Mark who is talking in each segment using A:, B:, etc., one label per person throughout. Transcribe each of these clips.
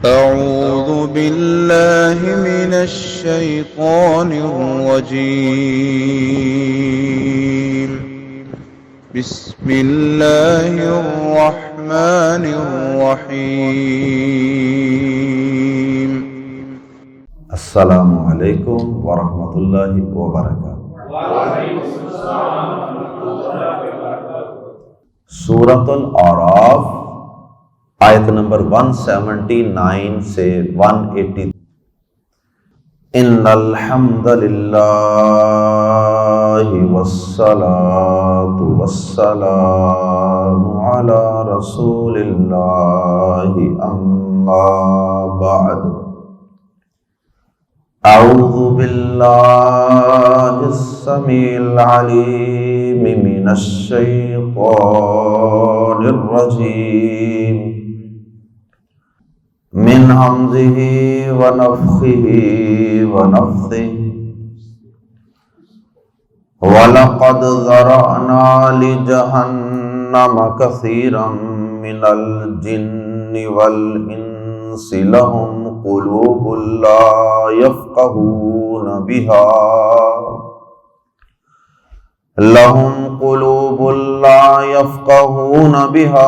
A: أعوذ بالله من الشيطان الرجيم. بسم الله الرحمن الرحيم.
B: السلام علیکم ورحمۃ اللہ وبرکاتہ۔ سورۃ الاعراف آیت نمبر 179 سے 180۔ ان الحمد للہ والصلاة والسلام علی رسول اللہ اما بعد۔ اعوذ باللہ السمیع العلیم من الشیطان الرجیم من ہمزہ ونفخہ ونفثہ۔ وَلَقَدْ ذَرَأْنَا لِجَهَنَّمَ كَثِيرًا مِنَ الْجِنِّ وَالْإِنسِ لَهُمْ قُلُوبٌ لَا يَفْقَهُونَ بِهَا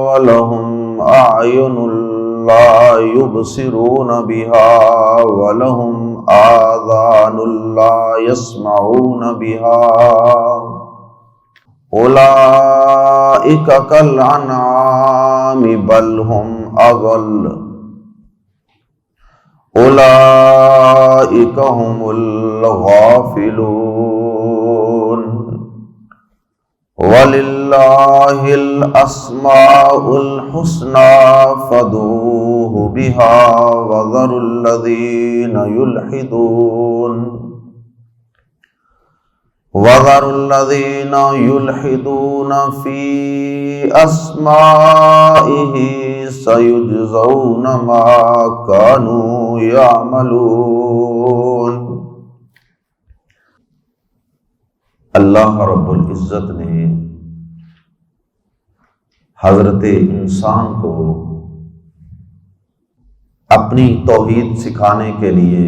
B: وَلَهُمْ أَعْيُنٌ لا يبصرون بها ولهم آذان لا يسمعون بها أولئك كالأنعام بل هم أضل أولئك هم الغافلون۔ وَلِلَّهِ الْأَسْمَاءُ الْحُسْنَى فَادْعُوهُ بِهَا وَذَرُوا الَّذِينَ يُلْحِدُونَ فِي أَسْمَائِهِ سَيُجْزَوْنَ مَا كَانُوا يَعْمَلُونَ۔ اللہ رب العزت نے حضرت انسان کو اپنی توحید سکھانے کے لیے،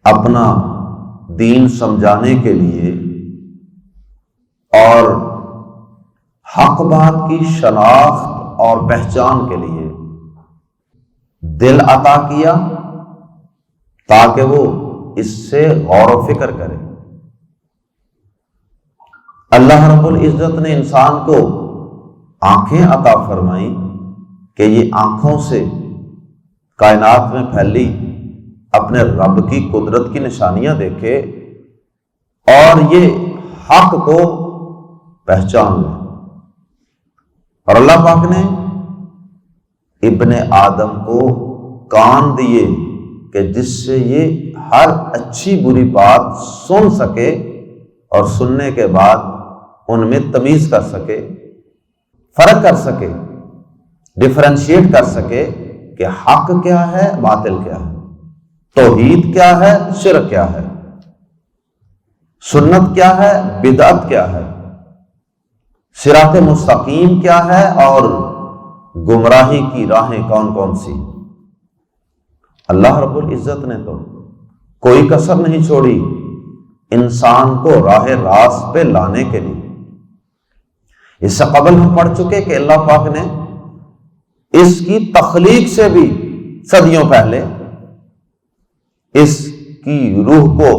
B: اپنا دین سمجھانے کے لیے اور حق بات کی شناخت اور پہچان کے لیے دل عطا کیا تاکہ وہ اس سے غور و فکر کرے۔ اللہ رب العزت نے انسان کو آنکھیں عطا فرمائیں کہ یہ آنکھوں سے کائنات میں پھیلی اپنے رب کی قدرت کی نشانیاں دیکھے اور یہ حق کو پہچان لے۔ اور اللہ پاک نے ابن آدم کو کان دیے کہ جس سے یہ ہر اچھی بری بات سن سکے اور سننے کے بعد ان میں تمیز کر سکے، فرق کر سکے، ڈفرینشیٹ کر سکے کہ حق کیا ہے، باطل کیا ہے، توحید کیا ہے، شرک کیا ہے، سنت کیا ہے، بدعت کیا ہے، صراط مستقیم کیا ہے اور گمراہی کی راہیں کون کون سی۔ اللہ رب العزت نے تو کوئی کسر نہیں چھوڑی انسان کو راہ راست پہ لانے کے لیے۔ اس سے قبل ہم پڑھ چکے کہ اللہ پاک نے اس کی تخلیق سے بھی صدیوں پہلے اس کی روح کو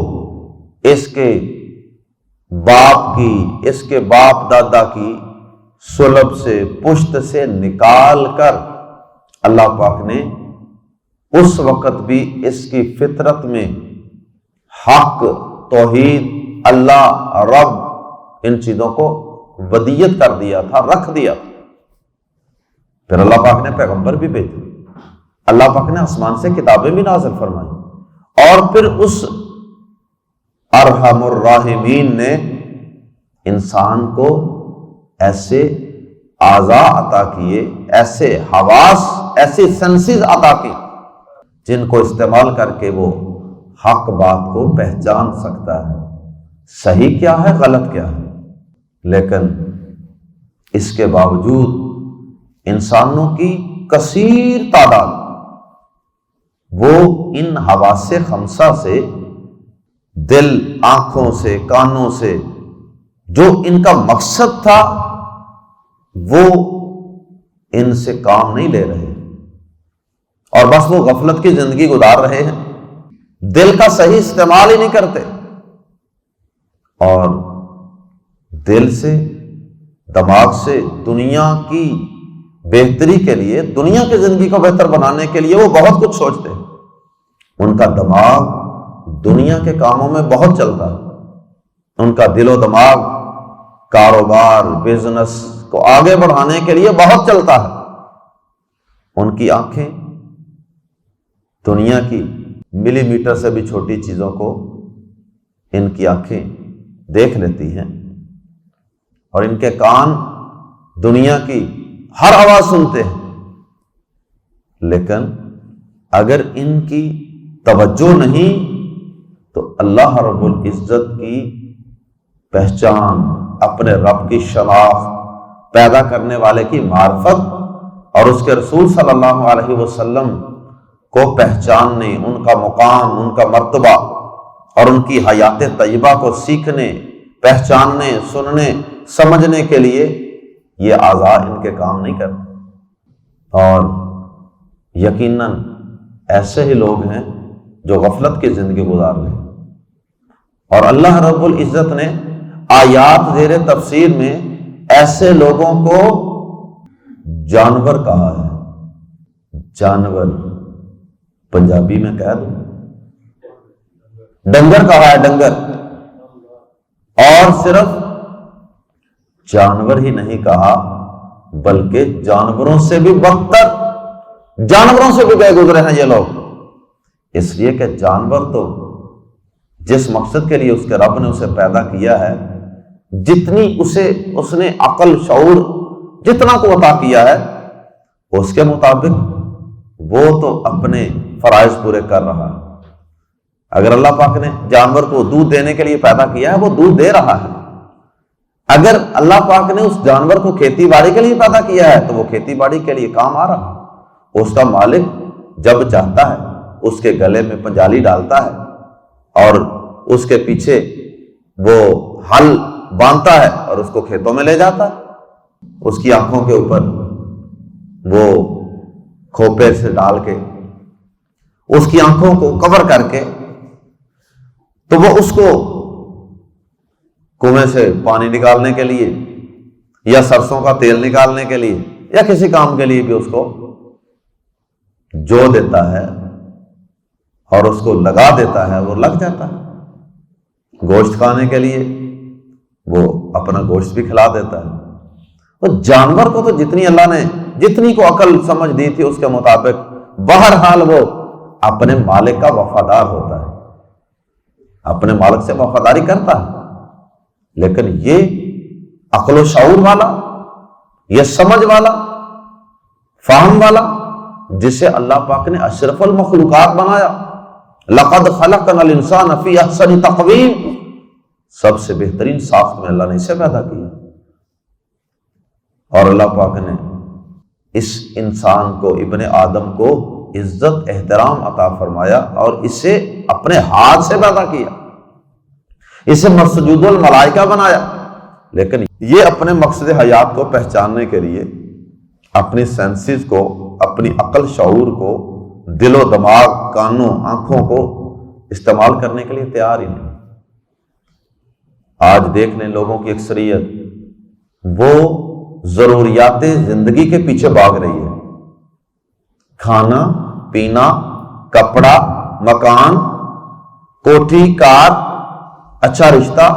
B: اس کے باپ کی، اس کے باپ دادا کی صلب سے، پشت سے نکال کر اللہ پاک نے اس وقت بھی اس کی فطرت میں حق، توحید، اللہ، رب، ان چیزوں کو ودیت کر دیا تھا، رکھ دیا تھا۔ پھر اللہ پاک نے پیغمبر بھی بھیجے، اللہ پاک نے آسمان سے کتابیں بھی نازل فرمائی، اور پھر اس ارحم الراحمین نے انسان کو ایسے اعضاء عطا کیے، ایسے حواس، ایسے سینسز عطا کی جن کو استعمال کر کے وہ حق بات کو پہچان سکتا ہے، صحیح کیا ہے، غلط کیا ہے۔ لیکن اس کے باوجود انسانوں کی کثیر تعداد وہ ان حواس خمسہ سے، دل، آنکھوں سے، کانوں سے، جو ان کا مقصد تھا وہ ان سے کام نہیں لے رہے، اور بس وہ غفلت کی زندگی گزار رہے ہیں، دل کا صحیح استعمال ہی نہیں کرتے، اور دل سے، دماغ سے دنیا کی بہتری کے لیے، دنیا کی زندگی کو بہتر بنانے کے لیے وہ بہت کچھ سوچتے ہیں۔ ان کا دماغ دنیا کے کاموں میں بہت چلتا ہے، ان کا دل و دماغ کاروبار، بزنس کو آگے بڑھانے کے لیے بہت چلتا ہے۔ ان کی آنکھیں دنیا کی ملی میٹر سے بھی چھوٹی چیزوں کو ان کی آنکھیں دیکھ لیتی ہیں، اور ان کے کان دنیا کی ہر آواز سنتے ہیں، لیکن اگر ان کی توجہ نہیں تو اللہ رب العزت کی پہچان، اپنے رب کی شناخت، پیدا کرنے والے کی معرفت اور اس کے رسول صلی اللہ علیہ وسلم کو پہچاننے، ان کا مقام، ان کا مرتبہ اور ان کی حیات طیبہ کو سیکھنے، پہچاننے، سننے، سمجھنے کے لیے یہ اعضاء ان کے کام نہیں کرتے۔ اور یقیناً ایسے ہی لوگ ہیں جو غفلت کی زندگی گزار رہے ہیں، اور اللہ رب العزت نے آیات زیر تفسیر میں ایسے لوگوں کو جانور کہا ہے۔ جانور پنجابی میں کہہ دوں، ڈنگر کہا ہے، ڈنگر۔ اور صرف جانور ہی نہیں کہا بلکہ جانوروں سے بھی بدتر، جانوروں سے بھی بے گزرے ہیں یہ لوگ، اس لیے کہ جانور تو جس مقصد کے لیے اس کے رب نے اسے پیدا کیا ہے، جتنی اس نے عقل، شعور، جتنا کو عطا کیا ہے، اس کے مطابق وہ تو اپنے فرائض پورے کر رہا ہے۔ اگر اللہ پاک نے جانور کو دودھ دینے کے لیے پیدا کیا ہے، وہ دودھ دے رہا ہے۔ اگر اللہ پاک نے اس جانور کو کھیتی باڑی کے لیے پیدا کیا ہے تو وہ کھیتی باڑی کے لیے کام آ رہا ہے۔ اس کا مالک جب چاہتا ہے اس کے گلے میں پنجالی ڈالتا ہے اور اس کے پیچھے وہ ہل باندھتا ہے اور اس کو کھیتوں میں لے جاتا ہے، اس کی آنکھوں کے اوپر وہ کھوپے سے ڈال کے، اس کی آنکھوں کو کور کر کے، تو وہ اس کو کنویں سے پانی نکالنے کے لیے یا سرسوں کا تیل نکالنے کے لیے یا کسی کام کے لیے بھی اس کو جو دیتا ہے اور اس کو لگا دیتا ہے، وہ لگ جاتا ہے۔ گوشت کھانے کے لیے وہ اپنا گوشت بھی کھلا دیتا ہے۔ تو جانور کو تو جتنی اللہ نے، جتنی کو عقل سمجھ دی تھی اس کے مطابق بہرحال وہ اپنے مالک کا وفادار ہوتا ہے، اپنے مالک سے وفاداری کرتا ہے، لیکن یہ عقل و شعور والا، یہ سمجھ والا، فہم والا، جسے اللہ پاک نے اشرف المخلوقات بنایا، لقد خلقنا الانسان فی احسن تقویم، سب سے بہترین ساخت میں اللہ نے اسے پیدا کیا، اور اللہ پاک نے اس انسان کو، ابن آدم کو عزت، احترام عطا فرمایا اور اسے اپنے ہاتھ سے پیدا کیا، اسے مسجود الملائکہ بنایا، لیکن یہ اپنے مقصد حیات کو پہچاننے کے لیے اپنی سینسز کو، اپنی عقل شعور کو، دل و دماغ، کانوں، آنکھوں کو استعمال کرنے کے لیے تیار ہی نہیں۔ آج دیکھ لیں لوگوں کی اکثریت وہ ضروریات زندگی کے پیچھے بھاگ رہی ہے، کھانا، پینا، کپڑا، مکان، کوٹھی، کار، اچھا رشتہ،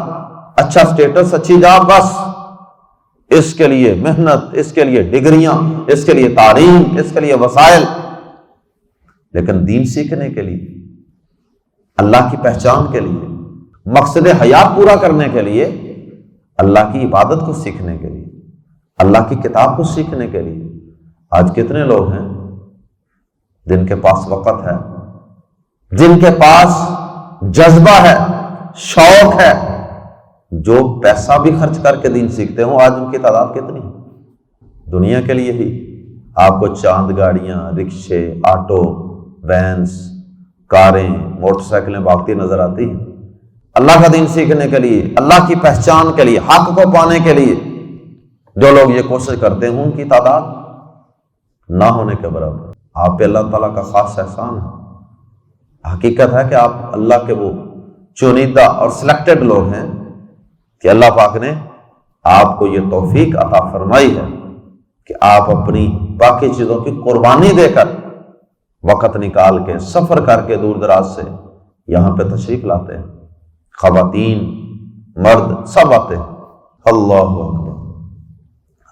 B: اچھا سٹیٹس، اچھی جاب، بس اس کے لیے محنت، اس کے لیے ڈگریاں، اس کے لیے تعلیم، اس کے لیے وسائل، لیکن دین سیکھنے کے لیے، اللہ کی پہچان کے لیے، مقصد حیات پورا کرنے کے لیے، اللہ کی عبادت کو سیکھنے کے لیے، اللہ کی کتاب کو سیکھنے کے لیے آج کتنے لوگ ہیں جن کے پاس وقت ہے، جن کے پاس جذبہ ہے، شوق ہے، جو پیسہ بھی خرچ کر کے دین سیکھتے ہوں؟ آج ان کی تعداد کتنی ہے؟ دنیا کے لیے ہی آپ کو چاند گاڑیاں، رکشے، آٹو، وینس، کاریں، موٹر سائیکلیں بھاگتی نظر آتی ہیں۔ اللہ کا دین سیکھنے کے لیے، اللہ کی پہچان کے لیے، حق کو پانے کے لیے جو لوگ یہ کوشش کرتے ہیں ان کی تعداد نہ ہونے کے برابر۔ آپ پہ اللہ تعالیٰ کا خاص احسان ہے۔ حقیقت ہے کہ آپ اللہ کے وہ چنیدہ اور سلیکٹڈ لوگ ہیں کہ اللہ پاک نے آپ کو یہ توفیق عطا فرمائی ہے کہ آپ اپنی باقی چیزوں کی قربانی دے کر وقت نکال کے سفر کر کے دور دراز سے یہاں پہ تشریف لاتے ہیں۔ خواتین، مرد سب آتے ہیں۔ اللہ اکبر۔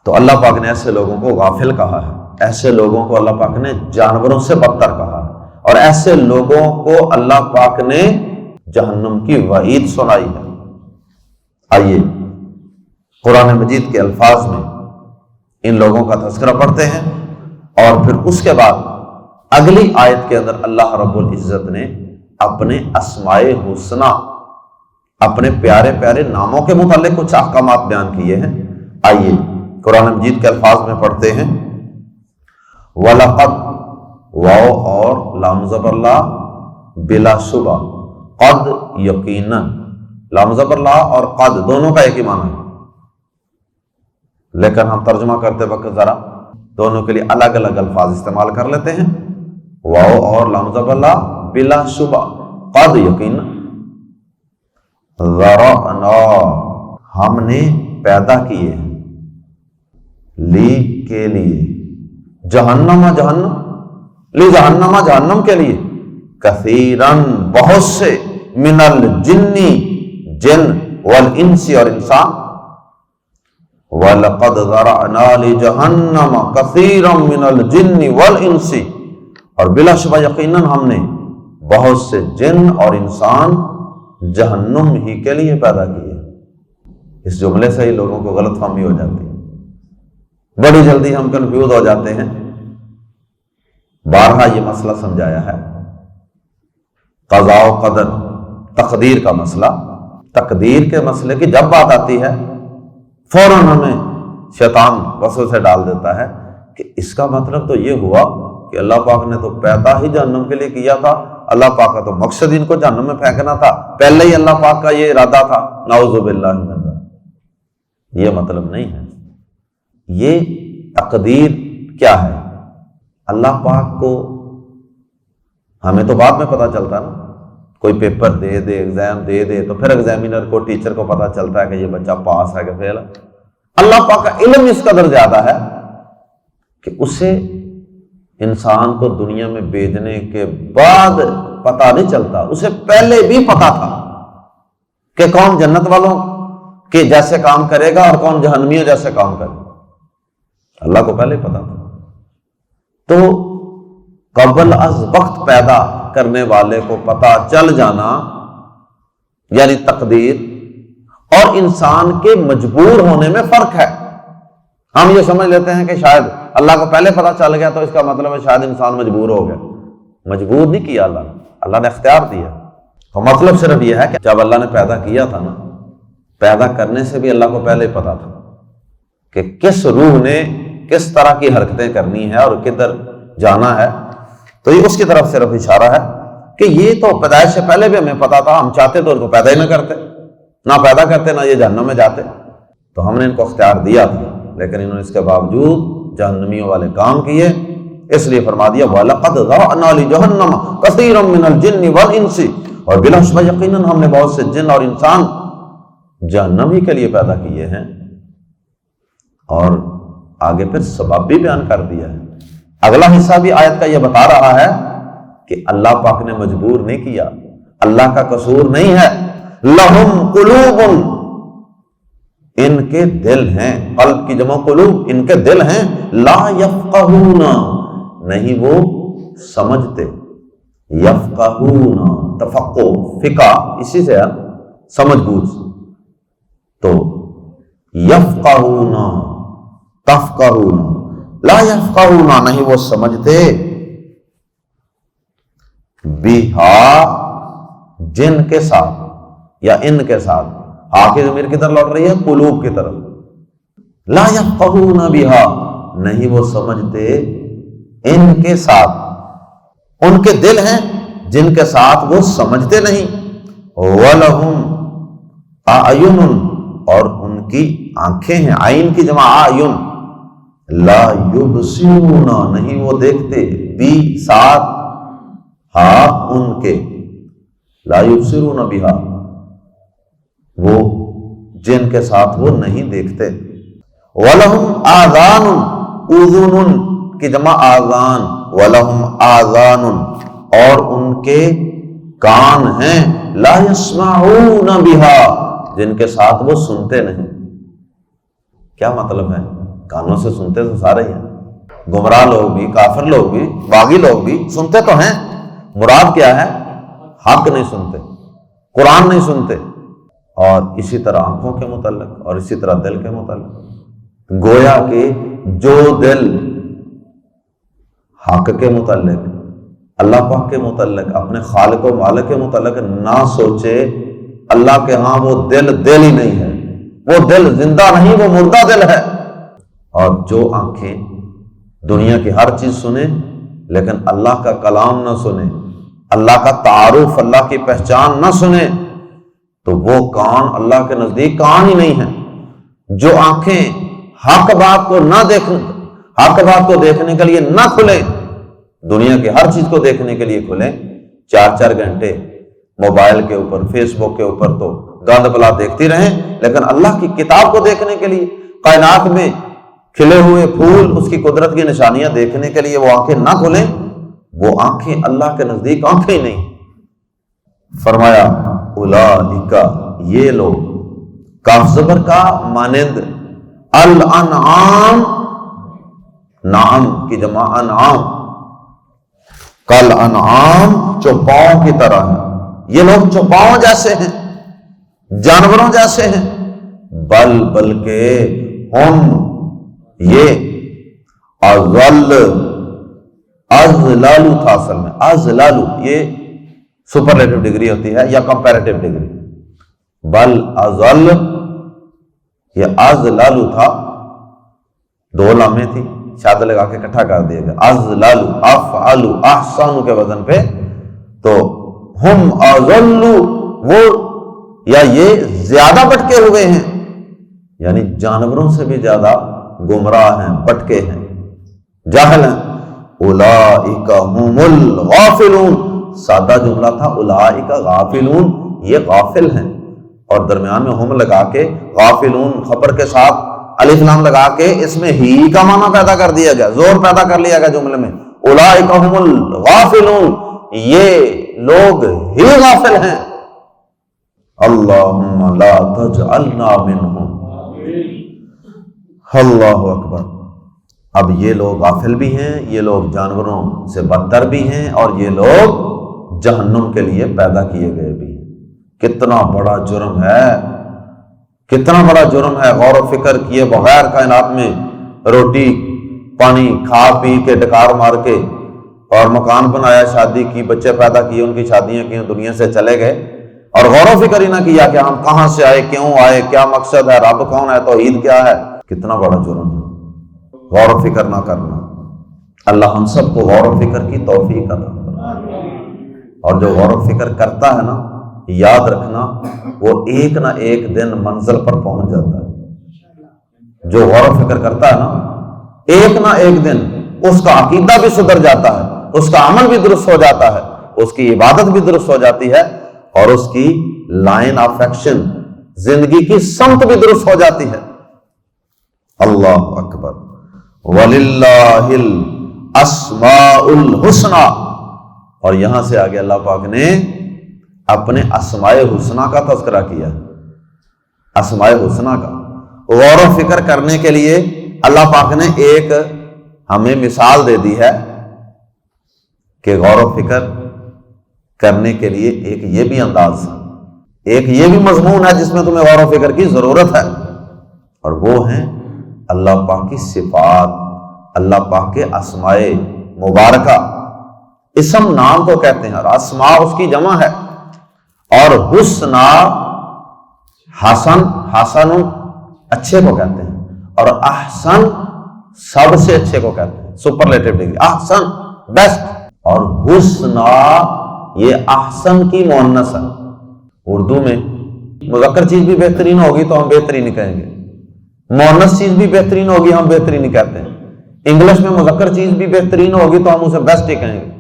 B: تو اللہ پاک نے ایسے لوگوں کو غافل کہا ہے، ایسے لوگوں کو اللہ پاک نے جانوروں سے بدتر کہا ہے، اور ایسے لوگوں کو اللہ پاک نے جہنم کی وعید سنائی ہے۔ آئیے قرآن مجید کے الفاظ میں ان لوگوں کا تذکرہ پڑھتے ہیں، اور پھر اس کے بعد اگلی آیت کے اندر اللہ رب العزت نے اپنے اسماء حسنی، اپنے پیارے پیارے ناموں کے متعلق کچھ احکامات بیان کیے ہیں۔ آئیے قرآن مجید کے الفاظ میں پڑھتے ہیں۔ وَلَقَدْ، واو اور لام زبر لا، بلا شبہ، قد یقیناً، لام زبر لا اور قد دونوں کا ایک ہی معنی ہے، لیکن ہم ترجمہ کرتے وقت ذرا دونوں کے لیے الگ الگ الفاظ استعمال کر لیتے ہیں۔ واو اور لام زبر لا، بلا شبہ، قد یقیناً، ذرأنا، ہم نے پیدا کیے ہیں، لی کے لیے، جہنم، جہنم، لی جہنم، جہنم کے لیے، کثیرن، بہت سے، من الجنی، جن، والانس اور انسان، وَلَقَدْ ذَرَعْنَا لِجَهَنَّمَ كَثِيرًا مِنَ الْجِنِّ وَالْإِنسِ، اور بلا شبہ یقیناً ہم نے بہت سے جن اور انسان جہنم ہی کے لیے پیدا کیے۔ اس جملے سے ہی لوگوں کو غلط فہمی ہو جاتی ہے، بڑی جلدی ہم کنفیوز ہو جاتے ہیں۔ بارہا یہ مسئلہ سمجھایا ہے، قضاء و قدر، تقدیر کا مسئلہ، تقدیر کے مسئلے کی جب بات آتی ہے فوراً ہمیں شیطان وسوسے ڈال دیتا ہے کہ اس کا مطلب تو یہ ہوا کہ اللہ پاک نے تو پیدا ہی جہنم کے لیے کیا تھا، اللہ پاک کا تو مقصد ان کو جہنم میں پھینکنا تھا، پہلے ہی اللہ پاک کا یہ ارادہ تھا، نعوذ باللہ من ذلک۔ یہ مطلب نہیں ہے۔ یہ تقدیر کیا ہے؟ اللہ پاک کو ہمیں تو بعد میں پتہ چلتا نا، کوئی پیپر دے دے، ایگزام دے دے، تو پھر ایگزامینر کو، ٹیچر کو پتہ چلتا ہے کہ یہ بچہ پاس ہے کہ فیل ہے۔ اللہ پاک کا علم اس قدر زیادہ ہے کہ اسے انسان کو دنیا میں بھیجنے کے بعد پتہ نہیں چلتا، اسے پہلے بھی پتہ تھا کہ کون جنت والوں کے جیسے کام کرے گا اور کون جہنمیوں جیسے کام کرے گا، اللہ کو پہلے پتہ تھا۔ تو قبل از وقت پیدا کرنے والے کو پتہ چل جانا یعنی تقدیر، اور انسان کے مجبور ہونے میں فرق ہے۔ ہم یہ سمجھ لیتے ہیں کہ شاید اللہ کو پہلے پتہ چل گیا تو اس کا مطلب ہے شاید انسان مجبور ہو گیا۔ مجبور نہیں کیا اللہ نے اختیار دیا۔ تو مطلب صرف یہ ہے کہ جب اللہ نے پیدا کیا تھا نا، پیدا کرنے سے بھی اللہ کو پہلے پتہ تھا کہ کس روح نے کس طرح کی حرکتیں کرنی ہے اور کدھر جانا ہے۔ تو یہ اس کی طرف صرف اشارہ ہے کہ یہ تو پیدائش سے پہلے بھی ہمیں پتا تھا، ہم چاہتے تو ان کو پیدا ہی نہ کرتے، نہ پیدا کرتے، نہ یہ جہنم میں جاتے۔ تو ہم نے ان کو اختیار دیا تھا، لیکن انہوں نے اس کے باوجود جہنمیوں والے کام کیے، اس لیے فرما دیا وَلَقَدْ ذَرَعْنَا لِجَهَنَّمَ كَثِيرًا مِنَ الْجِنِّ وَالْإِنسِ، اور بلا شبہ یقیناً ہم نے بہت سے جن اور انسان جہنم ہی کے لیے پیدا کیے ہیں۔ اور آگے پھر سبب بھی بیان کر دیا ہے۔ اگلا حصہ بھی آیت کا یہ بتا رہا ہے کہ اللہ پاک نے مجبور نہیں کیا، اللہ کا قصور نہیں ہے۔ لَهُمْ قُلُوبٌ، ان کے دل ہیں، قلب کی جمع قلوب، ان کے دل ہیں، لا یفقہون، نہیں وہ سمجھتے، یفقہون، تفقہ، فقہ اسی سے ہے، سمجھ بوجھ، تو یفقہون، تفقہون، لا یفقہون، نہیں وہ سمجھتے، بہا، جن کے ساتھ یا ان کے ساتھ، آخر ضمیر کی طرف لوٹ رہی ہے، قلوب کی طرف، لا یفقہون بہا، نہیں وہ سمجھتے ان کے ساتھ، ان کے دل ہیں جن کے ساتھ وہ سمجھتے نہیں. وَلَهُمْ أَعْيُنٌ اور ان کی آنکھیں ہیں، عین کی جمع اعین، لا یبصرون نہیں وہ دیکھتے، بھی ساتھ ہاں ان کے، لا یبصرون بہا وہ جن کے ساتھ وہ نہیں دیکھتے. وَلَهُمْ آذَانٌ اذن کی جمع آذان، وَلَهُمْ آذَانٌ اور ان کے کان ہیں، لا يسمعون بها جن کے ساتھ وہ سنتے نہیں. کیا مطلب ہے؟ کانوں سے سنتے تو سارے ہی ہیں، گمراہ لوگ بھی، کافر لوگ بھی، باغی لوگ بھی سنتے تو ہیں. مراد کیا ہے؟ حق نہیں سنتے، قرآن نہیں سنتے. اور اسی طرح آنکھوں کے متعلق اور اسی طرح دل کے متعلق، گویا کہ جو دل حق کے متعلق، اللہ پاک کے متعلق، اپنے خالق و مالک کے متعلق نہ سوچے، اللہ کے ہاں وہ دل ہی نہیں ہے، وہ دل زندہ نہیں، وہ مردہ دل ہے. اور جو آنکھیں دنیا کی ہر چیز سنیں لیکن اللہ کا کلام نہ سنیں، اللہ کا تعارف، اللہ کی پہچان نہ سنیں، تو وہ کان اللہ کے نزدیک کان ہی نہیں ہے. جو آنکھیں حق بات کو نہ دیکھیں، حق بات کو دیکھنے کے لیے نہ کھلیں، دنیا کی ہر چیز کو دیکھنے کے لیے کھلیں، 4 گھنٹے موبائل کے اوپر، فیس بک کے اوپر تو گند بلا دیکھتی رہیں، لیکن اللہ کی کتاب کو دیکھنے کے لیے، کائنات میں کھلے ہوئے پھول، اس کی قدرت کی نشانیاں دیکھنے کے لیے وہ آنکھیں نہ کھلیں، وہ آنکھیں اللہ کے نزدیک آنکھیں ہی نہیں. فرمایا اولئک یہ لوگ، کاف زبر کا مانند، الانعام نعم کی جمع انعام، کل انعام چوپاؤں کی طرح ہیں، یہ لوگ چوپاؤں جیسے ہیں، جانوروں جیسے ہیں. بلکہ ہم یہ ازلالو تھا اصل میں، ازلالو یہ سپرلیٹو ڈگری ہوتی ہے یا کمپیریٹیو ڈگری، بل ازل یہ ازلالو تھا، 2 لامیں تھی، شاد لگا کے اکٹھا کر دیا گیا، ازلالو افعلو احسانو کے وزن پہ. تو ہم ازلو وہ یا یہ زیادہ بٹکے ہوئے ہیں، یعنی جانوروں سے بھی زیادہ گمراہ ہیں، بٹکے ہیں، جاہل ہیں. اولئک هم الغافلون، سادہ جملہ تھا اولئک غافلون، یہ غافل ہیں، اور درمیان میں ہم لگا کے غافلون خبر کے ساتھ الف لام لگا کے اس میں ہی کا معنی پیدا کر دیا گیا، زور پیدا کر لیا گیا جملے میں. اولئک هم الغافلون، یہ لوگ ہی غافل ہیں. اللہم لا تجعلنا منہم. اللہ اکبر. اب یہ لوگ غافل بھی ہیں، یہ لوگ جانوروں سے بدتر بھی ہیں، اور یہ لوگ جہنم کے لیے پیدا کیے گئے بھی ہیں. کتنا بڑا جرم ہے، کتنا بڑا جرم ہے. غور و فکر کیے بغیر کائنات میں روٹی پانی کھا پی کے ڈکار مار کے، اور مکان بنایا، شادی کی، بچے پیدا کیے، ان کی شادیاں کی، دنیا سے چلے گئے، اور غور و فکر ہی نہ کیا کہ ہم کہاں سے آئے، کیوں آئے، کیا مقصد ہے، رب کون ہے، توحید کیا ہے. کتنا بڑا جرم ہے غور و فکر نہ کرنا. اللہ ہم سب کو غور و فکر کی توفیق عطا فرمائے. اور جو غور و فکر کرتا ہے نا، یاد رکھنا وہ ایک نہ ایک دن منزل پر پہنچ جاتا ہے. جو غور و فکر کرتا ہے نا، ایک نہ ایک دن اس کا عقیدہ بھی سدھر جاتا ہے، اس کا عمل بھی درست ہو جاتا ہے، اس کی عبادت بھی درست ہو جاتی ہے، اور اس کی لائن آف ایکشن، زندگی کی سمت بھی درست ہو جاتی ہے. اللہ اکبر. وَلِلَّهِ الْأَسْمَاءُ الْحُسْنَى، اور یہاں سے آگے اللہ پاک نے اپنے اسماء حسنہ کا تذکرہ کیا. اسماء حسنہ کا غور و فکر کرنے کے لیے اللہ پاک نے ایک ہمیں مثال دے دی ہے کہ غور و فکر کرنے کے لیے ایک یہ بھی انداز ہے، ایک یہ بھی مضمون ہے جس میں تمہیں غور و فکر کی ضرورت ہے، اور وہ ہیں اللہ پاک کی صفات، اللہ پاک کے اسماء مبارکہ. اسم نام کو کہتے ہیں، اور اسماء اس کی جمع ہے، اور حسنہ حسن، حسن اچھے کو کہتے ہیں، اور احسن سب سے اچھے کو کہتے ہیں، سپرلیٹو ڈگری، احسن، بیسٹ. اور حسنا یہ احسن کی مؤنث ہے. اردو میں مذکر چیز بھی بہترین ہوگی تو ہم بہترین ہی کہیں گے، مؤنث چیز بھی بہترین ہوگی ہم بہترین ہی کہتے ہیں. انگلش میں مذکر چیز بھی بہترین ہوگی تو ہم اسے بیسٹ ہی کہیں گے.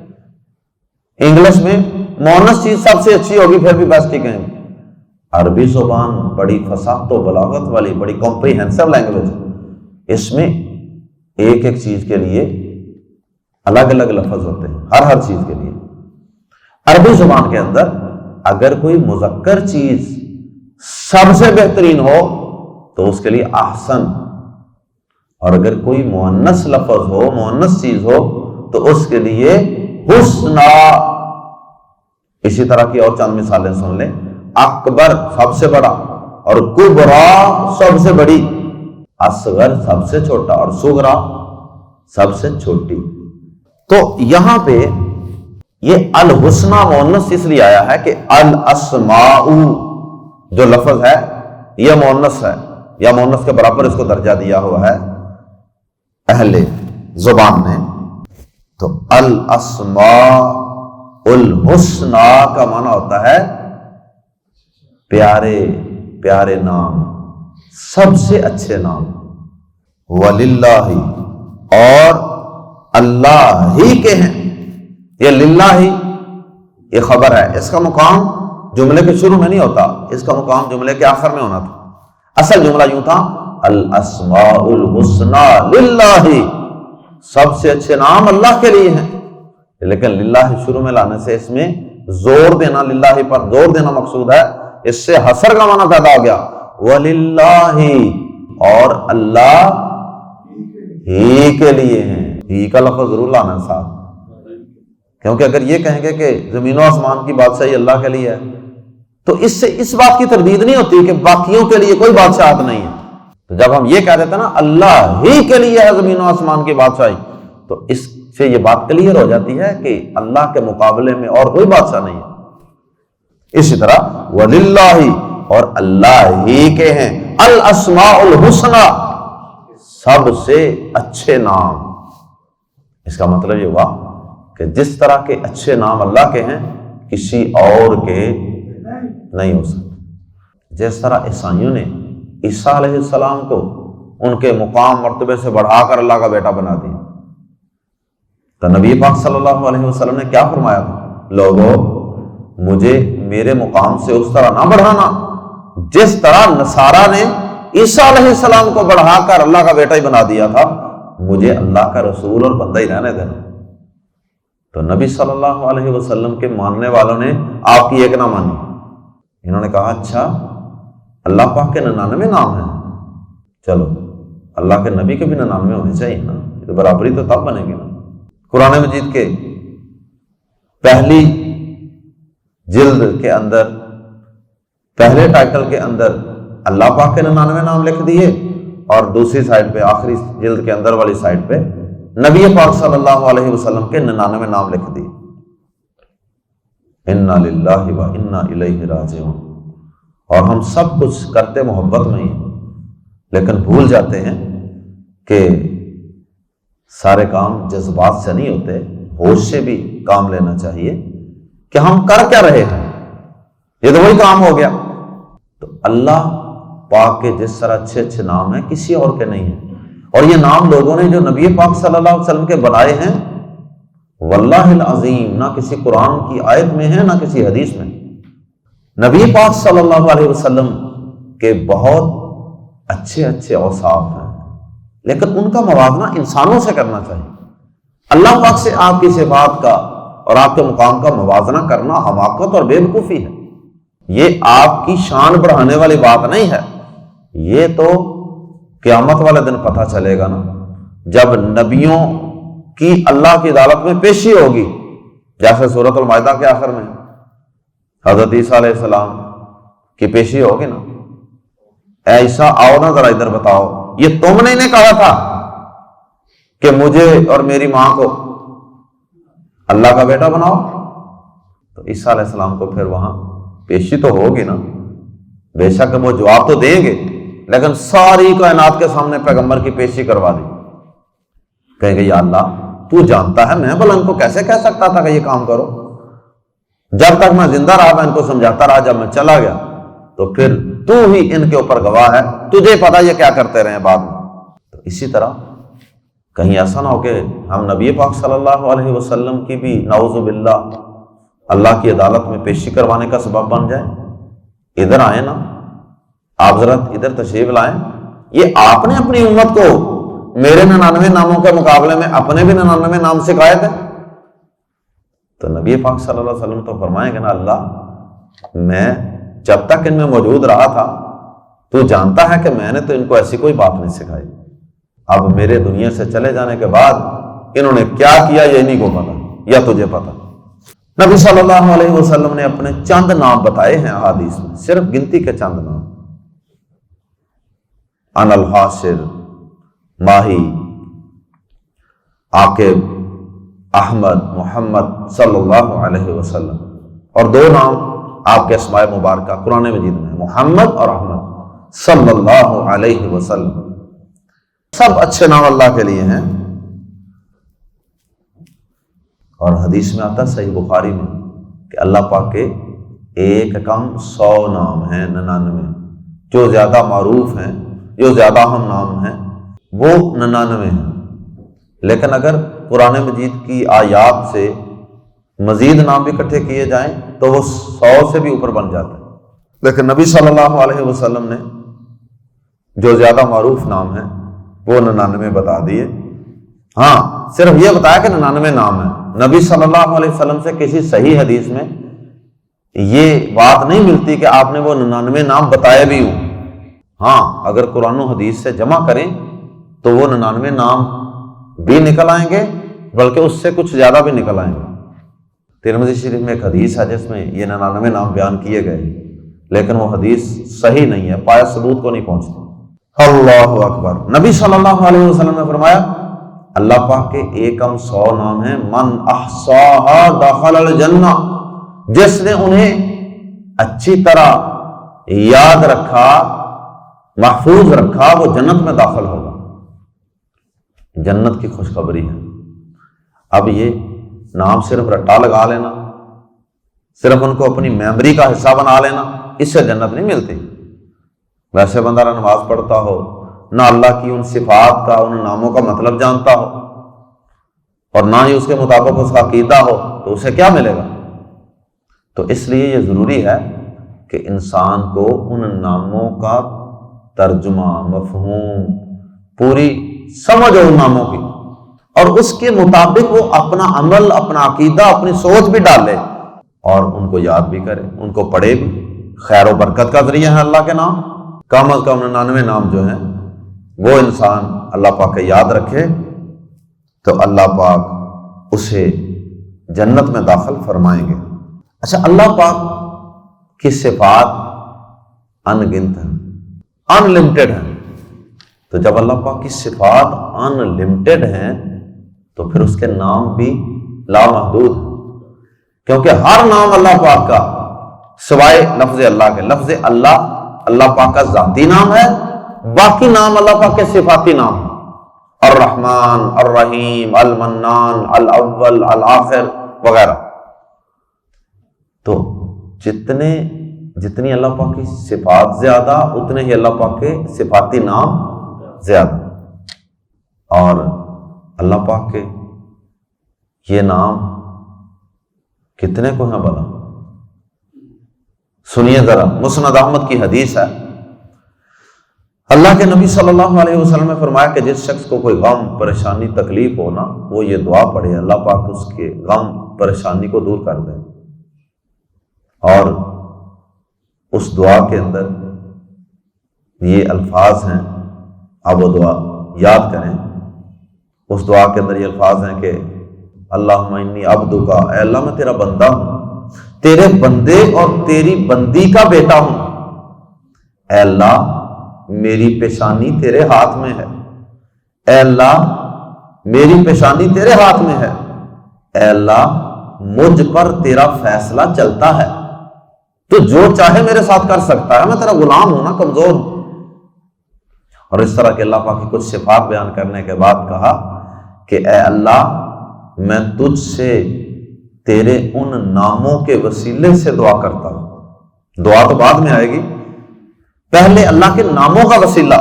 B: انگلش میں مؤنث چیز سب سے اچھی ہوگی پھر بھی بیسٹ ہی کہیں گے. عربی زبان بڑی فصاحت و بلاغت والی، بڑی کمپریہنسو لینگویج. اس میں ایک ایک چیز کے لیے الگ الگ لفظ ہوتے ہیں، ہر چیز کے لیے. عربی زبان کے اندر اگر کوئی مذکر چیز سب سے بہترین ہو تو اس کے لیے احسن، اور اگر کوئی مؤنث لفظ ہو، مؤنث چیز ہو تو اس کے لیے حسنا. اسی طرح کی اور چند مثالیں سن لیں. اکبر سب سے بڑا، اور کبرا سب سے بڑی، اصغر سب سے چھوٹا، اور صغرا سب سے چھوٹی. تو یہاں پہ یہ الحسنہ مؤنث اس لیے آیا ہے کہ الاسماء جو لفظ ہے یہ مؤنث ہے، یا مؤنث کے برابر اس کو درجہ دیا ہوا ہے اہل زبان نے. تو الاسماء الحسنہ کا معنی ہوتا ہے پیارے پیارے نام، سب سے اچھے نام. وللہ، اور اللہ ہی کے ہیں. یہ للہ ہی یہ خبر ہے، اس کا مقام جملے کے شروع میں نہیں ہوتا، اس کا مقام جملے کے آخر میں ہونا تھا. اصل جملہ یوں تھا الاسماء الحسنى للہ، سب سے اچھے نام اللہ کے لیے ہیں. لیکن للہ شروع میں لانے سے اس میں زور دینا، للہ پر زور دینا مقصود ہے. اس سے حصر کا معنی پیدا ہو گیا. وَلِلَّهِ، اور اللہ ہی کے لیے ہیں. ہی کا لفظ ضرور لانا ہے ساتھ، کیونکہ اگر یہ کہیں گے کہ زمین و آسمان کی بادشاہی اللہ کے لیے ہے تو اس سے اس بات کی تردید نہیں ہوتی کہ باقیوں کے لیے کوئی بادشاہت نہیں ہے. تو جب ہم یہ کہہ دیتے ہیں نا اللہ ہی کے لیے ہے زمین و آسمان کی بادشاہی، تو اس سے یہ بات کلیئر ہو جاتی ہے کہ اللہ کے مقابلے میں اور کوئی بادشاہ نہیں ہے. اسی طرح وَلِلَّهِ، اور اللہ ہی کے ہیں الاسماء الحسنى، سب سے اچھے نام. اس کا مطلب یہ ہوا کہ جس طرح کے اچھے نام اللہ کے ہیں کسی اور کے نہیں ہو سکتے. جس طرح عیسائیوں نے عیسیٰ علیہ السلام کو ان کے مقام مرتبے سے بڑھا کر اللہ کا بیٹا بنا دیا، تو نبی پاک صلی اللہ علیہ وسلم نے کیا فرمایا تھا؟ لوگوں مجھے میرے مقام سے اس طرح نہ بڑھانا جس طرح نصارہ نے عیسیٰ علیہ السلام کو بڑھا کر اللہ کا بیٹا ہی بنا دیا تھا، مجھے اللہ کا رسول اور بندہ ہی رہنے دینا. تو نبی صلی اللہ علیہ وسلم کے ماننے والوں نے آپ کی ایک نہ مانی. انہوں نے کہا اچھا اللہ پاک کے 99 نام ہیں، چلو اللہ کے نبی کے بھی 99 ہونے چاہیے نا، یہ تو برابری تو تب بنے گی نا. قرآن مجید کے پہلی جلد کے اندر پہلے ٹائٹل کے اندر اللہ پاک کے 99 نام لکھ دیے، اور دوسری سائڈ پہ آخری جلد کے اندر والی سائڈ پہ نبی پاک صلی اللہ علیہ وسلم کے 99 نام لکھ دیے. انا للہ و انا الیہ راجعون. اور ہم سب کچھ کرتے محبت میں ہی لیکن بھول جاتے ہیں کہ سارے کام جذبات سے نہیں ہوتے، ہوش سے بھی کام لینا چاہیے کہ ہم کر کیا رہے ہیں. یہ تو وہی کام ہو گیا. تو اللہ پاک کے جس طرح اچھے اچھے نام ہیں کسی اور کے نہیں ہیں، اور یہ نام لوگوں نے جو نبی پاک صلی اللہ علیہ وسلم کے بنائے ہیں واللہ العظیم نہ کسی قرآن کی آیت میں ہے نہ کسی حدیث میں. نبی پاک صلی اللہ علیہ وسلم کے بہت اچھے اچھے اوصاف ہیں، لیکن ان کا موازنہ انسانوں سے کرنا چاہیے. اللہ پاک سے آپ کی صفات کا اور آپ کے مقام کا موازنہ کرنا حماقت اور بے وقوفی ہے. یہ آپ کی شان بڑھانے والی بات نہیں ہے. یہ تو قیامت والے دن پتہ چلے گا نا، جب نبیوں کی اللہ کی عدالت میں پیشی ہوگی، جیسے سورۃ المائدہ کے آخر میں حضرت عیسیٰ علیہ السلام کی پیشی ہوگی نا. اے عیسیٰ آؤ نا ذرا ادھر بتاؤ، یہ تم نے انہیں کہا تھا کہ مجھے اور میری ماں کو اللہ کا بیٹا بناؤ؟ تو عیسیٰ علیہ السلام کو پھر وہاں پیشی تو ہوگی نا. بے شک وہ جواب تو دیں گے، لیکن ساری کائنات کے سامنے پیغمبر کی پیشی کروا دی. کہیں گے یا اللہ تو جانتا ہے، میں بھلا ان کو کیسے کہہ سکتا تھا کہ یہ کام کرو؟ جب تک میں زندہ رہا میں ان کو سمجھاتا رہا، جب میں چلا گیا تو پھر تو ہی ان کے اوپر گواہ ہے، تجھے پتا یہ کیا کرتے رہے بعد میں۔ تو اسی طرح کہیں ایسا نہ ہو کہ ہم نبی پاک صلی اللہ علیہ وسلم کی بھی نعوذ باللہ اللہ کی عدالت میں پیشی کروانے کا سبب بن جائے۔ ادھر آئیں نا، آپ ذرا ادھر تشریف لائیں، یہ آپ نے اپنی امت کو میرے 99 ناموں کے مقابلے میں اپنے بھی 99 نام سکھائے تھے۔ تو نبی پاک صلی اللہ علیہ وسلم تو فرمائیں گے نا، اللہ میں جب تک ان میں موجود رہا تھا تو جانتا ہے کہ میں نے تو ان کو ایسی کوئی بات نہیں سکھائی، اب میرے دنیا سے چلے جانے کے بعد انہوں نے کیا کیا یہ نہیں کو پتا، یا تجھے پتا۔ نبی صلی اللہ علیہ وسلم نے اپنے چند نام بتائے ہیں احادیث میں، صرف گنتی کے چند نام، ان الحاشر، ماہی، عاقب، احمد، محمد صلی اللہ علیہ وسلم، اور 2 نام آپ کے اسماء مبارکہ قرآن مجید میں، محمد اور احمد صلی اللہ علیہ وسلم۔ سب اچھے نام اللہ کے لیے ہیں، اور حدیث میں آتا ہے صحیح بخاری میں کہ اللہ پاک کے ایک کم 100 نام ہیں، 99 جو زیادہ معروف ہیں، جو زیادہ اہم نام ہیں وہ 99 ہیں، لیکن اگر قرآن مجید کی آیات سے مزید نام بھی اکٹھے کیے جائیں تو وہ 100 سے بھی اوپر بن جاتا ہے، لیکن نبی صلی اللہ علیہ وسلم نے جو زیادہ معروف نام ہیں وہ 99 بتا دیے۔ ہاں صرف یہ بتایا کہ 99 نام ہیں، نبی صلی اللہ علیہ وسلم سے کسی صحیح حدیث میں یہ بات نہیں ملتی کہ آپ نے وہ 99 نام بتائے بھی ہوں۔ ہاں اگر قرآن و حدیث سے جمع کریں تو وہ 99 نام بھی نکل آئیں گے، بلکہ اس سے کچھ زیادہ بھی نکل آئیں گے۔ ترمذی شریف میں ایک حدیث ہے جس میں یہ 99 نام بیان کیے گئے، لیکن وہ حدیث صحیح نہیں ہے، پایا ثبوت کو نہیں پہنچتی۔ اللہ اکبر۔ نبی صلی اللہ علیہ وسلم نے فرمایا اللہ پاک کے ایک کم 100 نام ہیں، من احصاها دخل الجنہ، جس نے انہیں اچھی طرح یاد رکھا، محفوظ رکھا، وہ جنت میں داخل ہوگا۔ جنت کی خوشخبری ہے۔ اب یہ نام صرف رٹا لگا لینا، صرف ان کو اپنی میموری کا حصہ بنا لینا، اس سے جنت نہیں ملتی۔ ویسے بندہ نہ نماز پڑھتا ہو، نہ اللہ کی ان صفات کا، ان ناموں کا مطلب جانتا ہو، اور نہ ہی اس کے مطابق اس کا عقیدہ ہو، تو اسے کیا ملے گا؟ تو اس لیے یہ ضروری ہے کہ انسان کو ان ناموں کا ترجمہ، مفہوم، پوری سمجھ ہو ان ناموں کی، اور اس کے مطابق وہ اپنا عمل، اپنا عقیدہ، اپنی سوچ بھی ڈالے اور ان کو یاد بھی کرے، ان کو پڑھے بھی۔ خیر و برکت کا ذریعہ ہے اللہ کے نام، کم از کم 99 نام جو ہیں وہ انسان اللہ پاک کے یاد رکھے تو اللہ پاک اسے جنت میں داخل فرمائیں گے۔ اچھا، اللہ پاک کی صفات ان گنت ہیں، ان لمٹڈ ہیں، تو جب اللہ پاک کی صفات ان لمٹڈ ہیں تو پھر اس کے نام بھی لامحدود ہیں، کیونکہ ہر نام اللہ پاک کا سوائے لفظ اللہ کے، لفظ اللہ اللہ پاک کا ذاتی نام ہے، باقی نام اللہ پاک کے صفاتی نام ہیں، الرحمن، الرحیم، المنان، الاول، الآخر وغیرہ۔ تو جتنی اللہ پاک کی صفات زیادہ، اتنے ہی اللہ پاک کے صفاتی نام زیادہ۔ اور اللہ پاک کے یہ نام کتنے کو ہیں بلا؟ سنیے ذرا، مسند احمد کی حدیث ہے، اللہ کے نبی صلی اللہ علیہ وسلم نے فرمایا کہ جس شخص کو کوئی غم، پریشانی، تکلیف ہو نا، وہ یہ دعا پڑھے، اللہ پاک اس کے غم، پریشانی کو دور کر دے۔ اور اس دعا کے اندر یہ الفاظ ہیں، آپ وہ دعا یاد کریں۔ اس دعا کے اندر یہ الفاظ ہیں کہ اللہم انی عبدک، اے اللہ میں تیرا بندہ ہوں، تیرے بندے اور تیری بندی کا بیٹا ہوں، اے اللہ میری پیشانی تیرے ہاتھ میں ہے، اے اللہ میری پیشانی تیرے ہاتھ میں ہے، اے اللہ مجھ پر تیرا فیصلہ چلتا ہے، تو جو چاہے میرے ساتھ کر سکتا ہے، میں تیرا غلام ہوں نا، کمزور ہوں۔ اور اس طرح کے اللہ پاک کی کچھ صفات بیان کرنے کے بعد کہا کہ اے اللہ میں تجھ سے تیرے ان ناموں کے وسیلے سے دعا کرتا ہوں۔ دعا تو بعد میں آئے گی، پہلے اللہ کے ناموں کا وسیلہ۔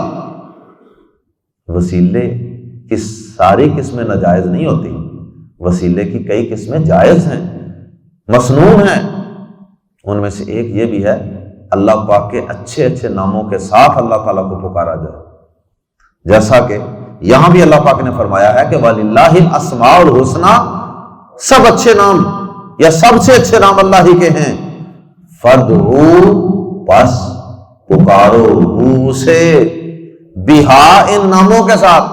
B: وسیلے کی ساری قسمیں ناجائز نہیں ہوتی، وسیلے کی کئی قسمیں جائز ہیں، مسنون ہیں۔ ان میں سے ایک یہ بھی ہے اللہ پاک کے اچھے اچھے ناموں کے ساتھ اللہ تعالیٰ کو پکارا جائے، جیسا کہ یہاں بھی اللہ پاک نے فرمایا ہے کہ وَلِلَّهِ الْأَسْمَاءُ الْحُسْنَى، سب اچھے نام یا سب سے اچھے نام اللہ ہی کے ہیں، فَادْعُوهُ، پس پکارو اسے، بِهَا، ان ناموں کے ساتھ۔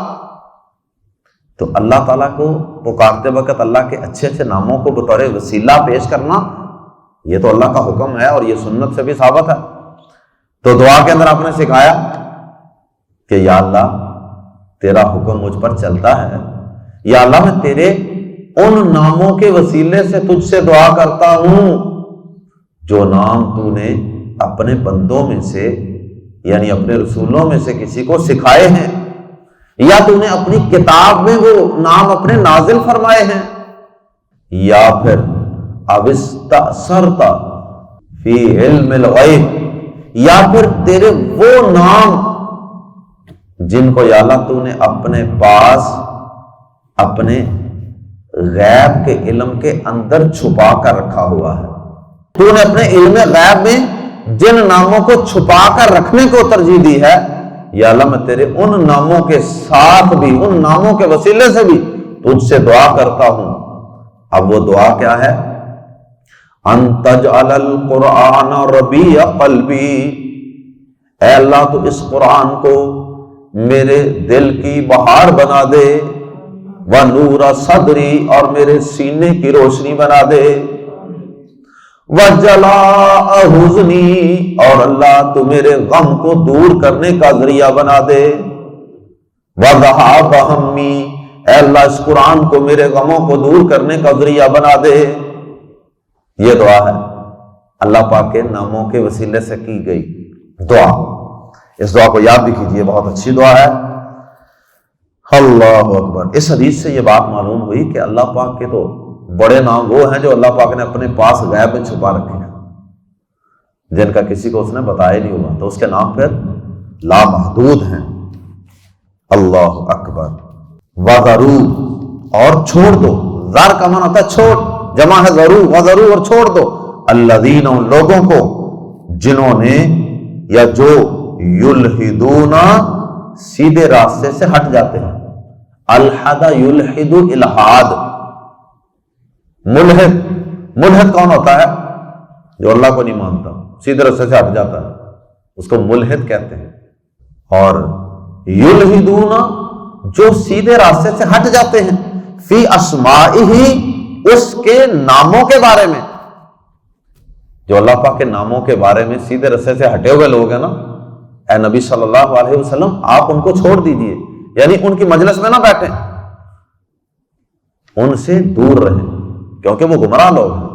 B: تو اللہ تعالیٰ کو پکارتے وقت اللہ کے اچھے اچھے ناموں کو بطور وسیلہ پیش کرنا، یہ تو اللہ کا حکم ہے اور یہ سنت سے بھی ثابت ہے۔ تو دعا کے اندر آپ نے سکھایا کہ یا اللہ تیرا حکم مجھ پر چلتا ہے، یا اللہ میں تیرے ان ناموں کے وسیلے سے تجھ سے دعا کرتا ہوں جو نام تو نے اپنے بندوں میں سے یعنی اپنے رسولوں میں سے کسی کو سکھائے ہیں، یا تو نے اپنی کتاب میں وہ نام اپنے نازل فرمائے ہیں، یا پھر اب استأثرت فی علم الغیب، یا پھر تیرے وہ نام جن کو یا اللہ تو نے اپنے پاس اپنے غیب کے علم کے اندر چھپا کر رکھا ہوا ہے، تو نے اپنے علم غیب میں جن ناموں کو چھپا کر رکھنے کو ترجیح دی ہے، یا اللہ میں تیرے ان ناموں کے ساتھ بھی، ان ناموں کے وسیلے سے بھی تجھ سے دعا کرتا ہوں۔ اب وہ دعا کیا ہے؟ ان تجعل القرآن ربیع قلبی، اے اللہ تو اس قرآن کو میرے دل کی بہار بنا دے، ونور صدری، اور میرے سینے کی روشنی بنا دے، وجلاء حزنی، اور اللہ تو میرے غم کو دور کرنے کا ذریعہ بنا دے، وذھاب ہمی، اے اللہ اس قرآن کو میرے غموں کو دور کرنے کا ذریعہ بنا دے۔ یہ دعا ہے اللہ پاک کے ناموں کے وسیلے سے کی گئی دعا۔ اس دعا کو یاد بھی کیجئے، بہت اچھی دعا ہے۔ اللہ اکبر۔ اس حدیث سے یہ بات معلوم ہوئی کہ اللہ پاک کے تو بڑے نام وہ ہیں جو اللہ پاک نے اپنے پاس غیب میں چھپا رکھے ہیں، جن کا کسی کو اس نے بتایا نہیں ہوا، تو اس کے نام پھر لامحدود ہیں۔ اللہ اکبر۔ وَذَرُوا، اور چھوڑ دو، ذر کا معنی ہوتا ہے چھوڑ، جمع ہے ذرو، وَذَرُوا، اور چھوڑ دو، الذین، ان لوگوں کو، جنہوں نے یا جو یلحدون، سیدھے راستے سے ہٹ جاتے ہیں۔ الحد یلحد، الحاد، ملحد، ملحد کون ہوتا ہے؟ جو اللہ کو نہیں مانتا، سیدھے راستے سے ہٹ جاتا ہے، اس کو ملحد کہتے ہیں۔ اور یلحدون، جو سیدھے راستے سے ہٹ جاتے ہیں، فی اسمائہ، اس کے ناموں کے بارے میں۔ جو اللہ پاک کے ناموں کے بارے میں سیدھے راستے سے ہٹے ہوئے لوگ ہیں نا، اے نبی صلی اللہ علیہ وسلم آپ ان کو چھوڑ دیجئے، یعنی ان کی مجلس میں نہ بیٹھیں، ان سے دور رہیں، کیونکہ وہ گمراہ لوگ ہیں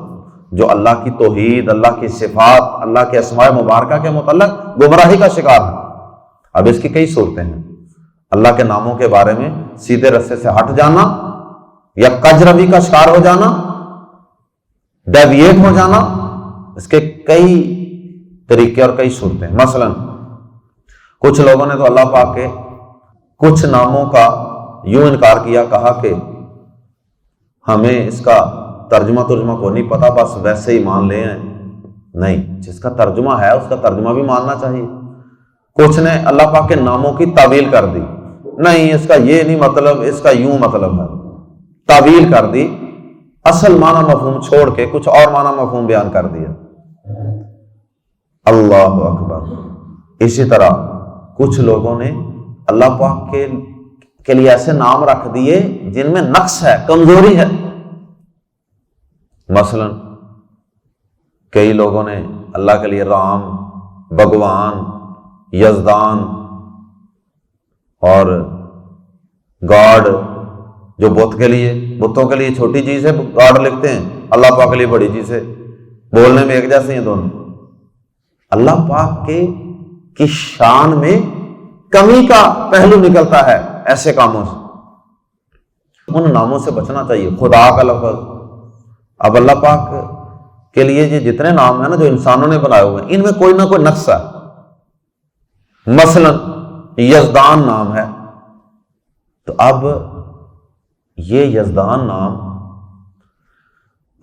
B: جو اللہ کی توحید، اللہ کی صفات، اللہ کے اسماء مبارکہ کے متعلق گمراہی کا شکار ہیں۔ اب اس کی کئی صورتیں ہیں، اللہ کے ناموں کے بارے میں سیدھے راستے سے ہٹ جانا، یا کج روی کا شکار ہو جانا، ڈیویٹ ہو جانا، اس کے کئی طریقے اور کئی صورتیں۔ مثلا کچھ لوگوں نے تو اللہ پاک کے کچھ ناموں کا یوں انکار کیا، کہا کہ ہمیں اس کا ترجمہ کو نہیں پتا، بس ویسے ہی مان لے ہیں۔ نہیں، جس کا ترجمہ ہے اس کا ترجمہ بھی ماننا چاہیے۔ کچھ نے اللہ پاک کے ناموں کی تعویل کر دی، نہیں اس کا یہ نہیں مطلب، اس کا یوں مطلب ہے، تعویل کر دی، اصل معنی مفہوم چھوڑ کے کچھ اور معنی مفہوم بیان کر دیا۔ اللہ اکبر۔ اسی طرح کچھ لوگوں نے اللہ پاک کے لیے ایسے نام رکھ دیے جن میں نقص ہے، کمزوری ہے۔ مثلا کئی لوگوں نے اللہ کے لیے رام، بھگوان، یزدان اور گاڈ، جو بتوں کے لیے چھوٹی چیز ہے گاڈ لکھتے ہیں، اللہ پاک کے لیے بڑی چیز ہے، بولنے میں ایک جیسے ہیں دونوں۔ اللہ پاک کی شان میں کمی کا پہلو نکلتا ہے ایسے کاموں سے۔ ان ناموں سے بچنا چاہیے. خدا کا لفظ، اب اللہ پاک کے لیے یہ جتنے نام ہیں نا جو انسانوں نے بنائے ہوئے ہیں، ان میں کوئی نہ کوئی نقص ہے. مثلا یزدان نام ہے، تو اب یہ یزدان نام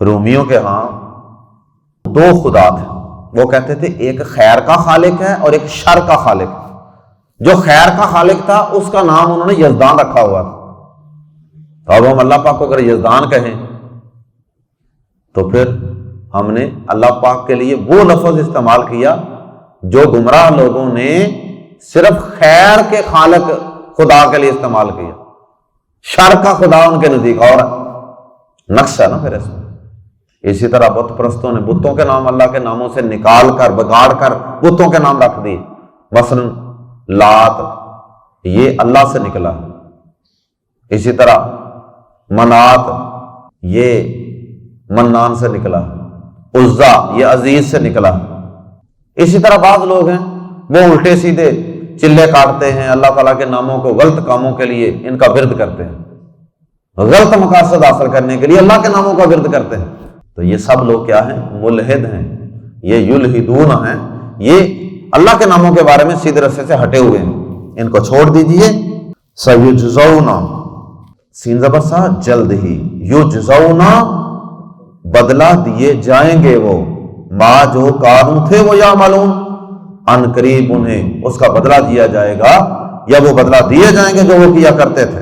B: رومیوں کے ہاں دو خدا تھے. وہ کہتے تھے ایک خیر کا خالق ہے اور ایک شر کا خالق ہے. جو خیر کا خالق تھا اس کا نام انہوں نے یزدان رکھا ہوا تھا. تو اب ہم اللہ پاک کو اگر یزدان کہیں تو پھر ہم نے اللہ پاک کے لیے وہ لفظ استعمال کیا جو گمراہ لوگوں نے صرف خیر کے خالق خدا کے لیے استعمال کیا. شر کا خدا ان کے نزدیک اور ہے. نقص ہے نا پھر اس میں. اسی طرح بت پرستوں نے بتوں کے نام اللہ کے ناموں سے نکال کر بگاڑ کر بتوں کے نام رکھ دیے. مثلا لات یہ اللہ سے نکلا. اسی طرح منات یہ منان سے نکلا. عزا یہ عزیز سے نکلا. اسی طرح بعض لوگ ہیں وہ الٹے سیدھے چلے کاٹتے ہیں، اللہ تعالیٰ کے ناموں کو غلط کاموں کے لیے ان کا ورد کرتے ہیں، غلط مقاصد حاصل کرنے کے لیے اللہ کے ناموں کا ورد کرتے ہیں. تو یہ سب لوگ کیا ہیں؟ ملحد ہیں، یہ یلحدون ہیں، یہ اللہ کے ناموں کے بارے میں سیدھے راستے سے ہٹے ہوئے ہیں. ان کو چھوڑ دیجئے. سیجزون سین زبر سا جلد ہی، یجزون بدلہ دیے جائیں گے وہ، ما جو کانوا تھے وہ یعملون ان قریب انہیں اس کا بدلہ دیا جائے گا، یا وہ بدلہ دیے جائیں گے جو وہ کیا کرتے تھے.